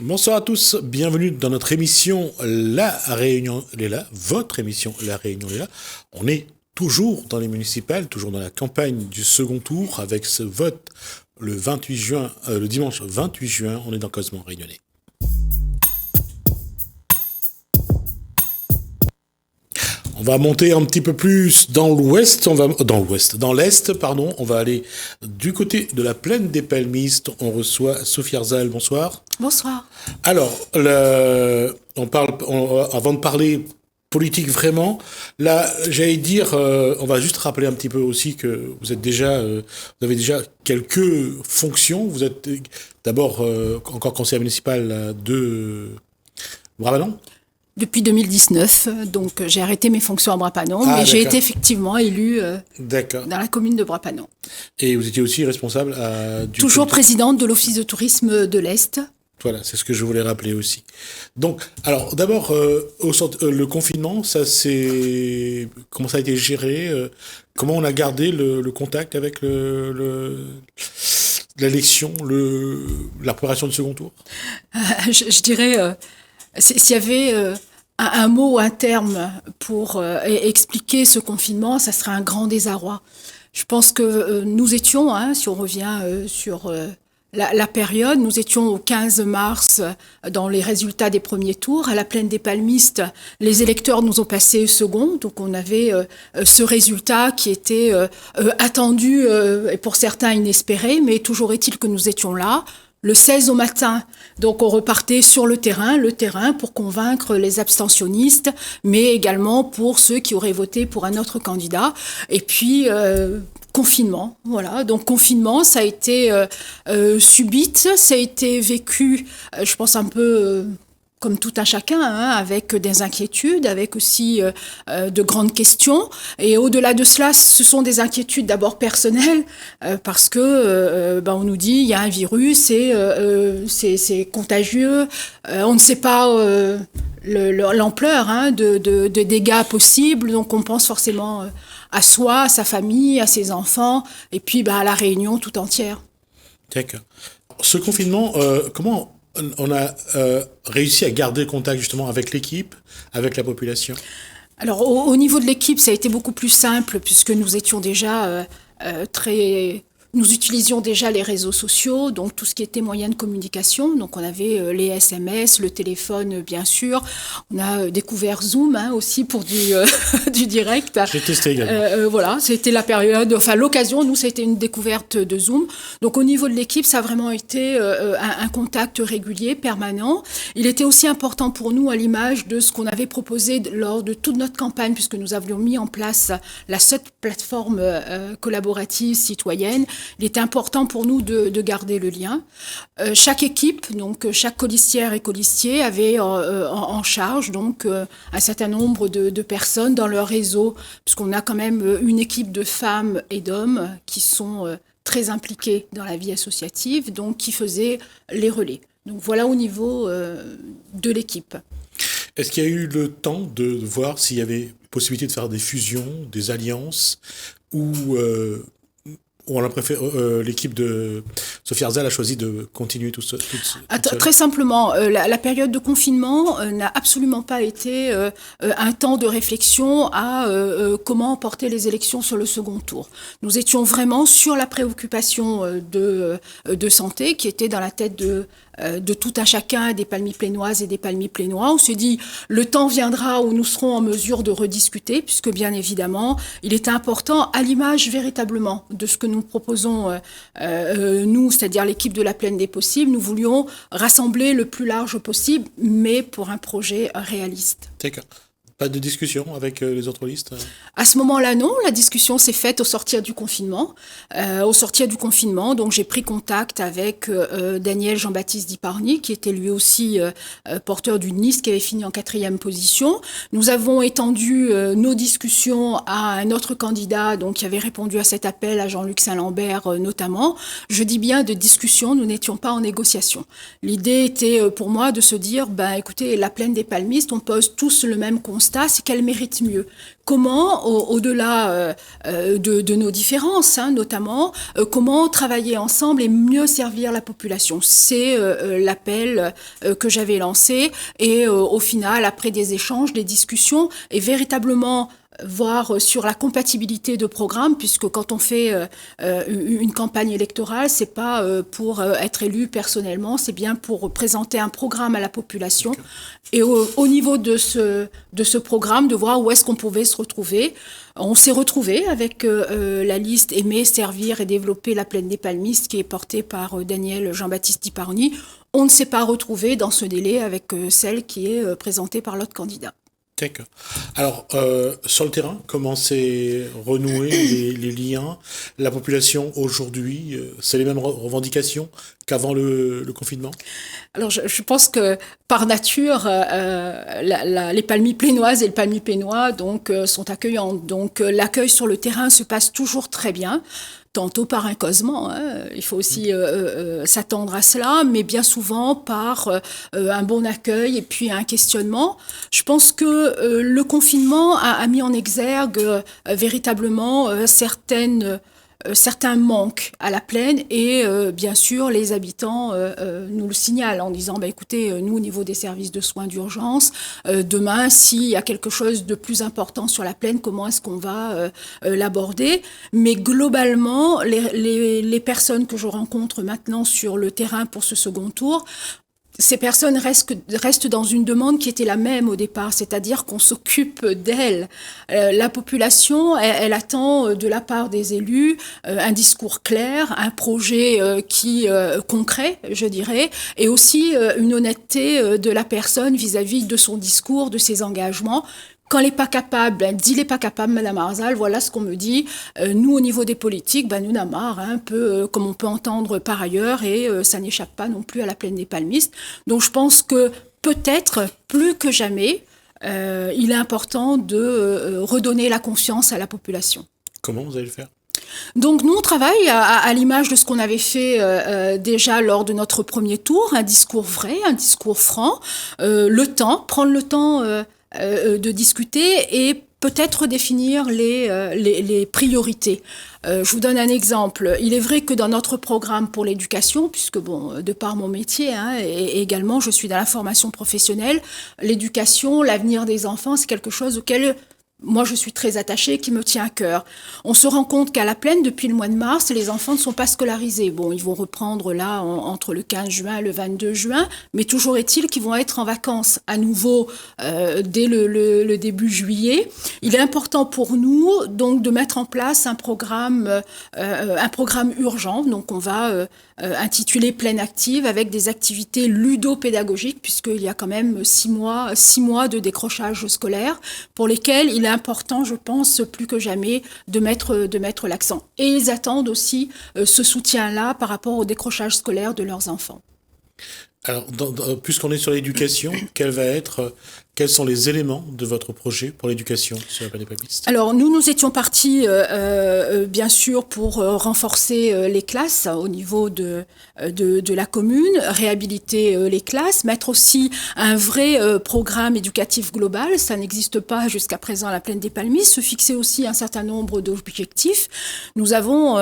Bonsoir à tous, bienvenue dans notre émission La Réunion Léla, votre émission La Réunion Léla. On est toujours dans les municipales, toujours dans la campagne du second tour avec ce vote le 28 juin, le dimanche 28 juin, on est dans Cosmo Réunionnais. On va monter un petit peu plus dans l'ouest, dans l'est, pardon. On va aller du côté de la plaine des Palmistes. On reçoit Sophie Arzal, bonsoir. Bonsoir. Alors, avant de parler politique vraiment, là, j'allais dire, on va juste rappeler un petit peu aussi que vous avez déjà quelques fonctions. Vous êtes d'abord encore conseiller municipal de Brabant. Depuis 2019, donc j'ai arrêté mes fonctions à Brapanon, mais j'ai été effectivement élue dans la commune de Brapanon. Et vous étiez aussi responsable toujours présidente de l'Office de tourisme de l'Est. Voilà, c'est ce que je voulais rappeler aussi. Donc, alors d'abord, le confinement, comment ça a été géré, comment on a gardé le contact avec l'élection, la préparation du second tour. Je dirais, s'il y avait un mot ou un terme pour expliquer ce confinement, ça serait un grand désarroi. Je pense que nous étions, si on revient sur la période, nous étions au 15 mars dans les résultats des premiers tours. À la plaine des Palmistes, les électeurs nous ont passé second, donc on avait ce résultat qui était attendu et pour certains inespéré, mais toujours est-il que nous étions là. Le 16 au matin, donc on repartait sur le terrain pour convaincre les abstentionnistes, mais également pour ceux qui auraient voté pour un autre candidat. Et puis, confinement, voilà. Donc confinement, ça a été subite, ça a été vécu, je pense un peu... comme tout un chacun, avec des inquiétudes, avec aussi de grandes questions. Et au-delà de cela, ce sont des inquiétudes d'abord personnelles, parce que on nous dit il y a un virus et c'est contagieux. On ne sait pas l'ampleur de dégâts possibles, donc on pense forcément à soi, à sa famille, à ses enfants, et puis à la Réunion tout entière. D'accord. Ce confinement, comment on a réussi à garder contact justement avec l'équipe, avec la population? Alors au niveau de l'équipe, ça a été beaucoup plus simple puisque nous étions déjà nous utilisions déjà les réseaux sociaux, donc tout ce qui était moyen de communication. Donc on avait les SMS, le téléphone bien sûr. On a découvert Zoom aussi pour du direct. J'ai testé également. Voilà, c'était la période, l'occasion, nous, ça a été une découverte de Zoom. Donc au niveau de l'équipe, ça a vraiment été un contact régulier, permanent. Il était aussi important pour nous, à l'image de ce qu'on avait proposé lors de toute notre campagne, puisque nous avions mis en place la seule plateforme collaborative citoyenne. Il était important pour nous de garder le lien. Chaque équipe, donc chaque colistière et colistier avait en charge donc un certain nombre de personnes dans leur réseau, puisqu'on a quand même une équipe de femmes et d'hommes qui sont très impliqués dans la vie associative, donc qui faisaient les relais. Donc voilà au niveau de l'équipe. Est-ce qu'il y a eu le temps de voir s'il y avait possibilité de faire des fusions, des alliances, ou on a préféré, l'équipe de Sophie Arzal a choisi de continuer tout seul? Très simplement, la période de confinement n'a absolument pas été un temps de réflexion à comment porter les élections sur le second tour. Nous étions vraiment sur la préoccupation de santé qui était dans la tête de tout un chacun, des Palmis-Plénoises et des Palmis-Plénois. On s'est dit, le temps viendra où nous serons en mesure de rediscuter, puisque bien évidemment, il est important, à l'image véritablement de ce que nous proposons, nous, c'est-à-dire l'équipe de la Plaine des Possibles, nous voulions rassembler le plus large possible, mais pour un projet réaliste. D'accord. Pas de discussion avec les autres listes? À ce moment-là, non. La discussion s'est faite au sortir du confinement. Donc j'ai pris contact avec Daniel Jean-Baptiste Diparny, qui était lui aussi porteur d'une liste qui avait fini en 4e position. Nous avons étendu nos discussions à un autre candidat, donc qui avait répondu à cet appel, à Jean-Luc Saint-Lambert notamment. Je dis bien de discussion, nous n'étions pas en négociation. L'idée était pour moi de se dire, écoutez, la Plaine des Palmistes, on pose tous le même constat. constat, c'est qu'elle mérite mieux. Comment, au-delà de nos différences, notamment, comment travailler ensemble et mieux servir la population. C'est l'appel que j'avais lancé et au final, après des échanges, des discussions, et véritablement voir sur la compatibilité de programmes, puisque quand on fait une campagne électorale, c'est pas pour être élu personnellement, c'est bien pour présenter un programme à la population. Okay. Et au niveau de ce programme, de voir où est-ce qu'on pouvait se retrouver. On s'est retrouvés avec la liste Aimer, servir et développer la plaine des palmistes qui est portée par Daniel Jean-Baptiste Diparoni. On ne s'est pas retrouvés dans ce délai avec celle qui est présentée par l'autre candidat. D'accord. Alors, sur le terrain, comment s'est renoué les liens? La population aujourd'hui, c'est les mêmes revendications qu'avant le confinement? Alors, je pense que par nature, les palmies plénoises et le palmis pénois sont accueillantes. Donc, l'accueil sur le terrain se passe toujours très bien. Tantôt par un causement, il faut aussi s'attendre à cela, mais bien souvent par un bon accueil et puis un questionnement. Je pense que le confinement a mis en exergue véritablement certains manques à la plaine et bien sûr les habitants nous le signalent en disant écoutez, nous au niveau des services de soins d'urgence, demain s'il y a quelque chose de plus important sur la plaine, comment est-ce qu'on va l'aborder? Mais globalement, les personnes que je rencontre maintenant sur le terrain pour ce second tour, ces personnes restent dans une demande qui était la même au départ, c'est-à-dire qu'on s'occupe d'elles. La population, elle attend de la part des élus un discours clair, un projet concret, je dirais, et aussi une honnêteté de la personne vis-à-vis de son discours, de ses engagements. Quand elle n'est pas capable, dit elle n'est pas capable, Madame Arzal, voilà ce qu'on me dit. Nous, au niveau des politiques, nous n'en marre, un peu comme on peut entendre par ailleurs, et ça n'échappe pas non plus à la plaine des palmistes. Donc je pense que peut-être, plus que jamais, il est important de redonner la confiance à la population. Comment vous allez le faire ? Donc nous, on travaille à l'image de ce qu'on avait fait déjà lors de notre premier tour, un discours vrai, un discours franc, prendre le temps de discuter et peut-être définir les priorités. Je vous donne un exemple. Il est vrai que dans notre programme pour l'éducation, puisque de par mon métier, et également je suis dans la formation professionnelle, l'éducation, l'avenir des enfants, c'est quelque chose auquel moi, je suis très attachée, qui me tient à cœur. On se rend compte qu'à la plaine, depuis le mois de mars, les enfants ne sont pas scolarisés. Ils vont reprendre là entre le 15 juin et le 22 juin, mais toujours est-il qu'ils vont être en vacances à nouveau dès le début juillet. Il est important pour nous donc de mettre en place un programme urgent. Donc, on va intituler Plaine Active avec des activités ludopédagogiques, puisqu'il y a quand même 6 mois de décrochage scolaire pour lesquels il est important, je pense, plus que jamais, de mettre l'accent. Et ils attendent aussi ce soutien-là par rapport au décrochage scolaire de leurs enfants. Alors, puisqu'on est sur l'éducation, quels sont les éléments de votre projet pour l'éducation sur la plaine des palmistes ? Alors, nous étions partis, bien sûr, pour renforcer les classes au niveau de la commune, réhabiliter les classes, mettre aussi un vrai programme éducatif global. Ça n'existe pas jusqu'à présent à la plaine des palmistes. Se fixer aussi un certain nombre d'objectifs. Nous avons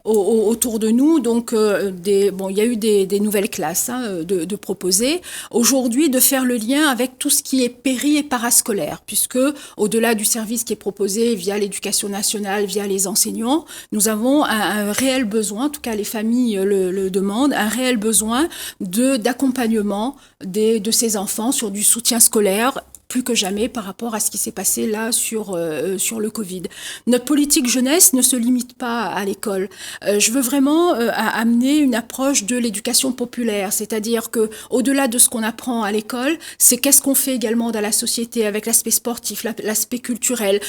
autour de nous, donc, il y a eu des nouvelles classes de proposer. Aujourd'hui, de faire le lien avec tout ce qui est péri et parascolaire, puisque au-delà du service qui est proposé via l'éducation nationale, via les enseignants, nous avons un réel besoin, en tout cas les familles le demandent, un réel besoin d'accompagnement de ces enfants sur du soutien scolaire, plus que jamais par rapport à ce qui s'est passé là sur le Covid. Notre politique jeunesse ne se limite pas à l'école. Je veux vraiment amener une approche de l'éducation populaire, c'est-à-dire que au-delà de ce qu'on apprend à l'école, c'est qu'est-ce qu'on fait également dans la société avec l'aspect sportif, l'aspect culturel,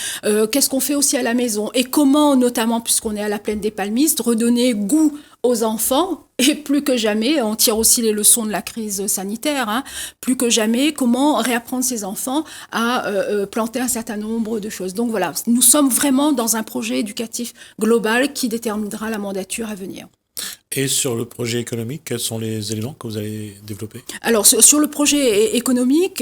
qu'est-ce qu'on fait aussi à la maison et comment, notamment puisqu'on est à la plaine des palmistes, redonner goût aux enfants, et plus que jamais, on tire aussi les leçons de la crise sanitaire, plus que jamais, comment réapprendre ces enfants à planter un certain nombre de choses. Donc voilà, nous sommes vraiment dans un projet éducatif global qui déterminera la mandature à venir. Et sur le projet économique, quels sont les éléments que vous allez développer? Alors, sur le projet économique,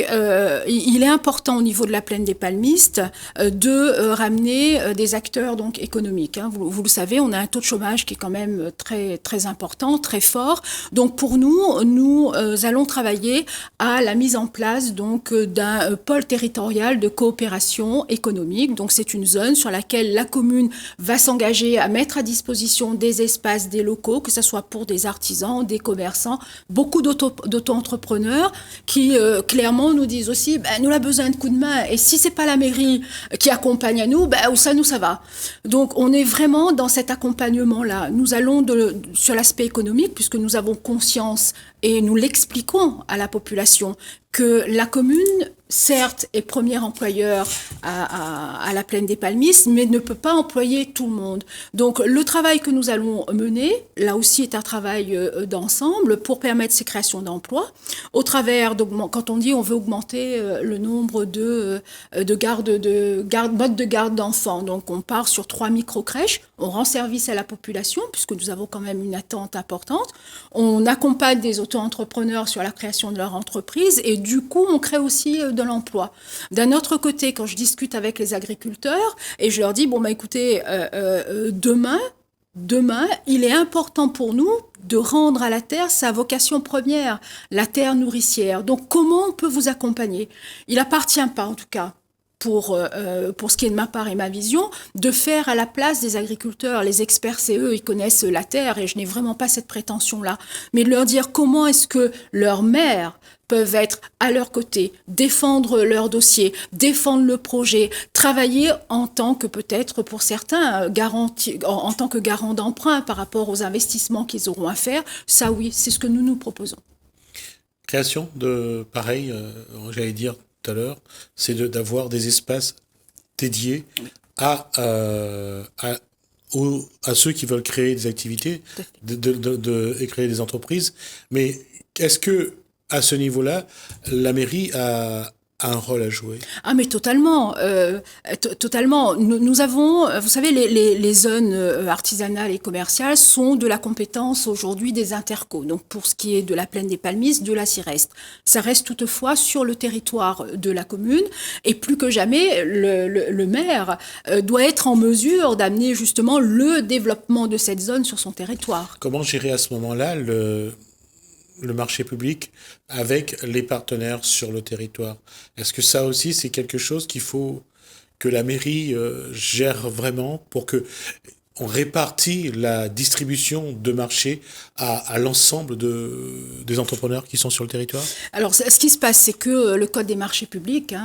il est important au niveau de la plaine des Palmistes de ramener des acteurs donc économiques. Hein. Vous le savez, on a un taux de chômage qui est quand même très, très important, très fort. Donc, pour nous allons travailler à la mise en place donc d'un pôle territorial de coopération économique. Donc, c'est une zone sur laquelle la commune va s'engager à mettre à disposition des espaces, des locaux, que ce soit pour des artisans, des commerçants, beaucoup d'auto-entrepreneurs qui clairement nous disent aussi nous avons besoin de coups de main, et si c'est pas la mairie qui accompagne à nous, ça va. Donc on est vraiment dans cet accompagnement-là. Nous allons sur l'aspect économique, puisque nous avons conscience et nous l'expliquons à la population que la commune, certes, est premier employeur à la plaine des Palmistes, mais ne peut pas employer tout le monde. Donc, le travail que nous allons mener, là aussi, est un travail d'ensemble pour permettre ces créations d'emplois. Au travers, quand on dit on veut augmenter le nombre de modes de garde d'enfants, donc on part sur 3 micro-crèches, on rend service à la population, puisque nous avons quand même une attente importante. On accompagne des auto-entrepreneurs sur la création de leur entreprise, et du coup, on crée aussi de l'emploi. D'un autre côté, quand je discute avec les agriculteurs, et je leur dis, écoutez, demain, il est important pour nous de rendre à la terre sa vocation première, la terre nourricière. Donc, comment on peut vous accompagner? Il n'appartient pas, en tout cas, pour ce qui est de ma part et ma vision, de faire à la place des agriculteurs. Les experts, c'est eux, ils connaissent la terre, et je n'ai vraiment pas cette prétention-là. Mais de leur dire comment est-ce que leurs maires peuvent être à leur côté, défendre leur dossier, défendre le projet, travailler en tant que peut-être pour certains en tant que garant d'emprunt par rapport aux investissements qu'ils auront à faire. Ça oui, c'est ce que nous proposons. Création de pareil, j'allais dire tout à l'heure, c'est d'avoir des espaces dédiés à ceux qui veulent créer des activités, et créer des entreprises. Mais est-ce que à ce niveau-là, la mairie a un rôle à jouer? Ah mais totalement, totalement. Nous avons, vous savez, les zones artisanales et commerciales sont de la compétence aujourd'hui des intercos. Donc pour ce qui est de la plaine des Palmistes, de la Cireste. Ça reste toutefois sur le territoire de la commune, et plus que jamais, le maire doit être en mesure d'amener justement le développement de cette zone sur son territoire. Comment gérer à ce moment-là le marché public avec les partenaires sur le territoire? Est-ce que ça aussi, c'est quelque chose qu'il faut que la mairie gère vraiment pour que on répartit la distribution de marché à l'ensemble des entrepreneurs qui sont sur le territoire? Alors, ce qui se passe, c'est que le Code des marchés publics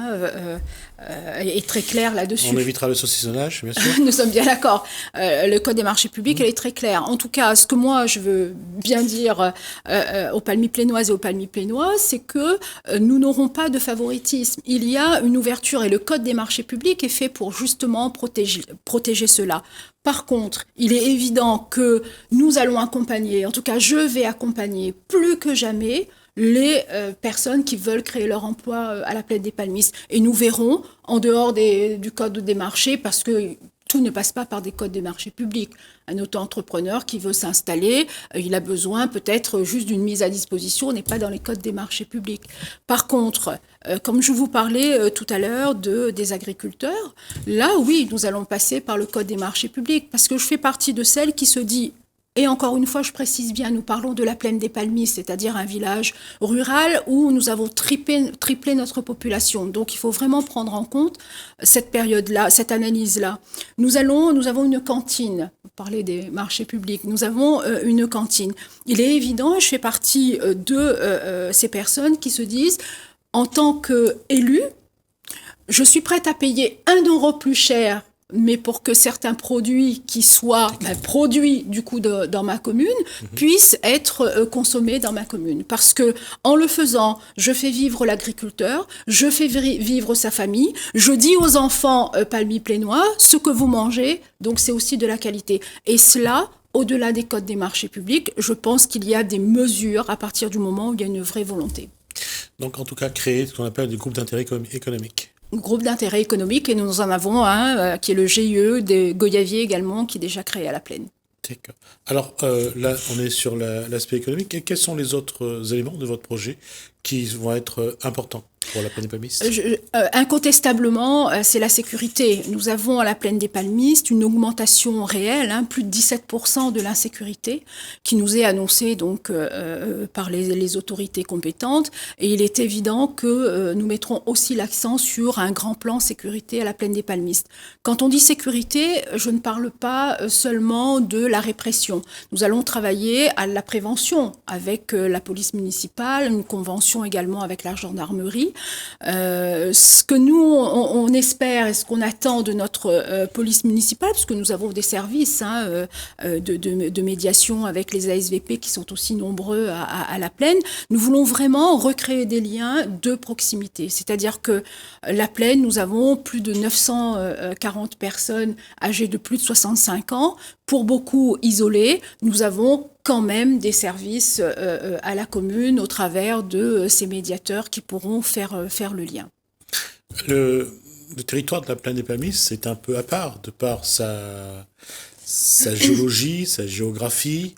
est très clair là-dessus. On évitera le saucissonnage, bien sûr. Nous sommes bien d'accord. Le Code des marchés publics, elle est très claire. En tout cas, ce que moi, je veux bien dire aux Palmis-Plénoises et aux Palmis-Plénois, c'est que nous n'aurons pas de favoritisme. Il y a une ouverture, et le Code des marchés publics est fait pour justement protéger cela. Par contre, il est évident que nous allons accompagner, en tout cas je vais accompagner plus que jamais les personnes qui veulent créer leur emploi à la plaine des Palmistes. Et nous verrons, en dehors du code des marchés, parce que tout ne passe pas par des codes des marchés publics. Un auto-entrepreneur qui veut s'installer, il a besoin peut-être juste d'une mise à disposition, on n'est pas dans les codes des marchés publics. Par contre, comme je vous parlais tout à l'heure des agriculteurs, là oui, nous allons passer par le code des marchés publics, parce que je fais partie de celles qui se dit. Et encore une fois, je précise bien, nous parlons de la plaine des Palmistes, c'est-à-dire un village rural où nous avons triplé notre population. Donc, il faut vraiment prendre en compte cette période-là, cette analyse-là. Nous avons une cantine. Vous parlez des marchés publics. Nous avons une cantine. Il est évident, je fais partie de ces personnes qui se disent, en tant qu'élu, je suis prête à payer 1 euro plus cher, mais pour que certains produits qui soient produits du coup dans ma commune puissent être consommés dans ma commune. Parce que en le faisant, je fais vivre l'agriculteur, je fais vivre sa famille, je dis aux enfants palmis-plénois, ce que vous mangez, donc c'est aussi de la qualité. Et cela, au-delà des codes des marchés publics, je pense qu'il y a des mesures à partir du moment où il y a une vraie volonté. Donc en tout cas, créer ce qu'on appelle des groupes d'intérêt économique. Groupe d'intérêt économique, et nous en avons un qui est le GIE de Goyavier également, qui est déjà créé à la plaine. D'accord. Alors là, on est sur l'aspect économique. Et quels sont les autres éléments de votre projet qui vont être importants pour la Plaine des Palmistes? Incontestablement, c'est la sécurité. Nous avons à la Plaine des Palmistes une augmentation réelle, plus de 17% de l'insécurité, qui nous est annoncée donc par les autorités compétentes. Et il est évident que nous mettrons aussi l'accent sur un grand plan sécurité à la Plaine des Palmistes. Quand on dit sécurité, je ne parle pas seulement de la répression. Nous allons travailler à la prévention avec la police municipale, une convention également avec la gendarmerie. Ce que nous, on espère et ce qu'on attend de notre police municipale, puisque nous avons des services de médiation avec les ASVP qui sont aussi nombreux à la Plaine, nous voulons vraiment recréer des liens de proximité. C'est-à-dire que la Plaine, nous avons plus de 940 personnes âgées de plus de 65 ans, pour beaucoup isolées. Nous avons quand même des services à la commune au travers de ces médiateurs qui pourront faire le lien. Le territoire de la Plaine des Palmistes, c'est un peu à part, de par sa géologie, sa géographie.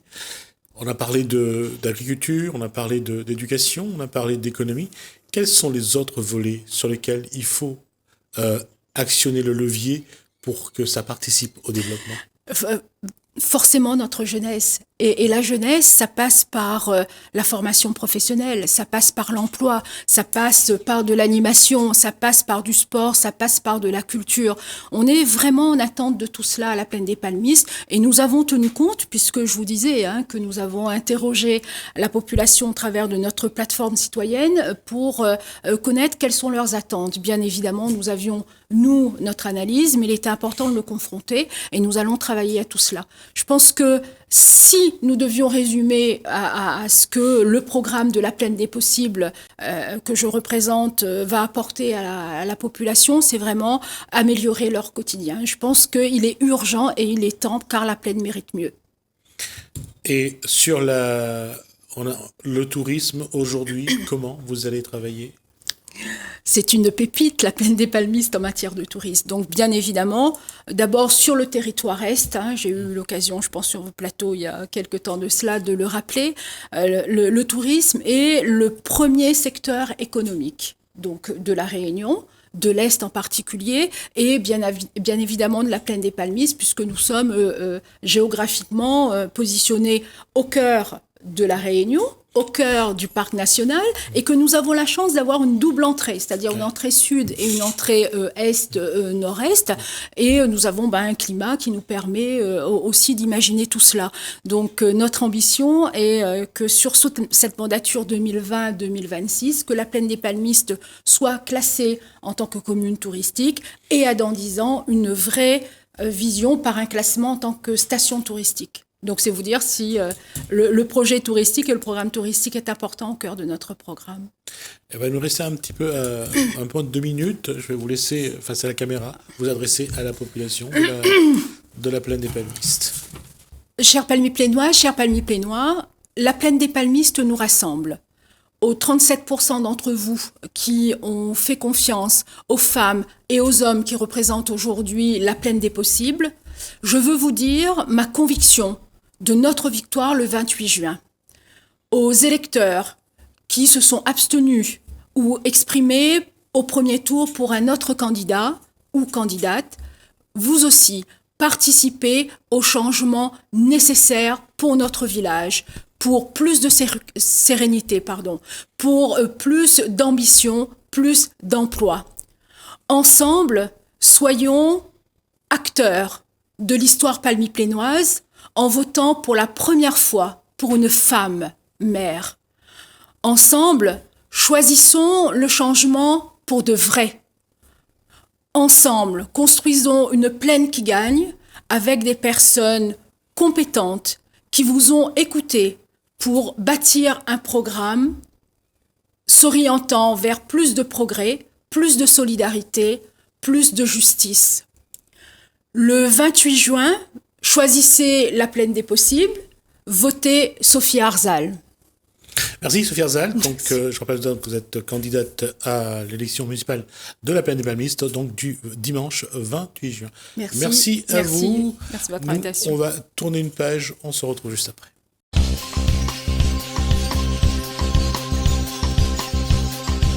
On a parlé d'agriculture, on a parlé d'éducation, on a parlé d'économie. Quels sont les autres volets sur lesquels il faut actionner le levier pour que ça participe au développement? Forcément notre jeunesse. Et la jeunesse, ça passe par la formation professionnelle, ça passe par l'emploi, ça passe par de l'animation, ça passe par du sport, ça passe par de la culture. On est vraiment en attente de tout cela à la Plaine des Palmistes et nous avons tenu compte, puisque je vous disais que nous avons interrogé la population au travers de notre plateforme citoyenne pour connaître quelles sont leurs attentes. Bien évidemment, nous avions, nous, notre analyse, mais il était important de le confronter et nous allons travailler à tout cela. Je pense que si nous devions résumer à ce que le programme de la Plaine des Possibles que je représente va apporter à la population, c'est vraiment améliorer leur quotidien. Je pense qu'il est urgent et il est temps, car la Plaine mérite mieux. Et sur le tourisme aujourd'hui, comment vous allez travailler ? C'est une pépite, la Plaine des Palmistes en matière de tourisme. Donc, bien évidemment, d'abord sur le territoire Est, j'ai eu l'occasion, je pense, sur vos plateaux il y a quelque temps de cela, de le rappeler, le tourisme est le premier secteur économique donc, de la Réunion, de l'Est en particulier, et bien évidemment de la Plaine des Palmistes, puisque nous sommes géographiquement positionnés au cœur de la Réunion, au cœur du parc national, et que nous avons la chance d'avoir une double entrée, c'est-à-dire une entrée sud et une entrée est-nord-est, et nous avons un climat qui nous permet aussi d'imaginer tout cela. Donc notre ambition est que sur cette mandature 2020-2026, que la Plaine des Palmistes soit classée en tant que commune touristique, et à dans 10 ans, une vraie vision par un classement en tant que station touristique. Donc, c'est vous dire si le projet touristique et le programme touristique est important au cœur de notre programme. Il va nous rester un petit peu, un peu de 2 minutes. Je vais vous laisser, face à la caméra, vous adresser à la population de la Plaine des Palmistes. Chers palmiers plénois, la Plaine des Palmistes nous rassemble. Aux 37% d'entre vous qui ont fait confiance aux femmes et aux hommes qui représentent aujourd'hui la Plaine des Possibles, je veux vous dire ma conviction de notre victoire le 28 juin. Aux électeurs qui se sont abstenus ou exprimés au premier tour pour un autre candidat ou candidate, vous aussi participez au changement nécessaire pour notre village, pour plus de sérénité, pour plus d'ambition, plus d'emploi. Ensemble, soyons acteurs de l'histoire palmiplénoise en votant pour la première fois pour une femme maire. Ensemble, choisissons le changement pour de vrai. Ensemble, construisons une plaine qui gagne avec des personnes compétentes qui vous ont écouté pour bâtir un programme s'orientant vers plus de progrès, plus de solidarité, plus de justice. Le 28 juin, choisissez la Plaine des Possibles, votez Sophia Arzal. Merci Sophie Arzal. Donc, je rappelle que vous êtes candidate à l'élection municipale de la Plaine des Palmistes, donc du dimanche 28 juin. Merci à vous. Merci de votre invitation. On va tourner une page, on se retrouve juste après.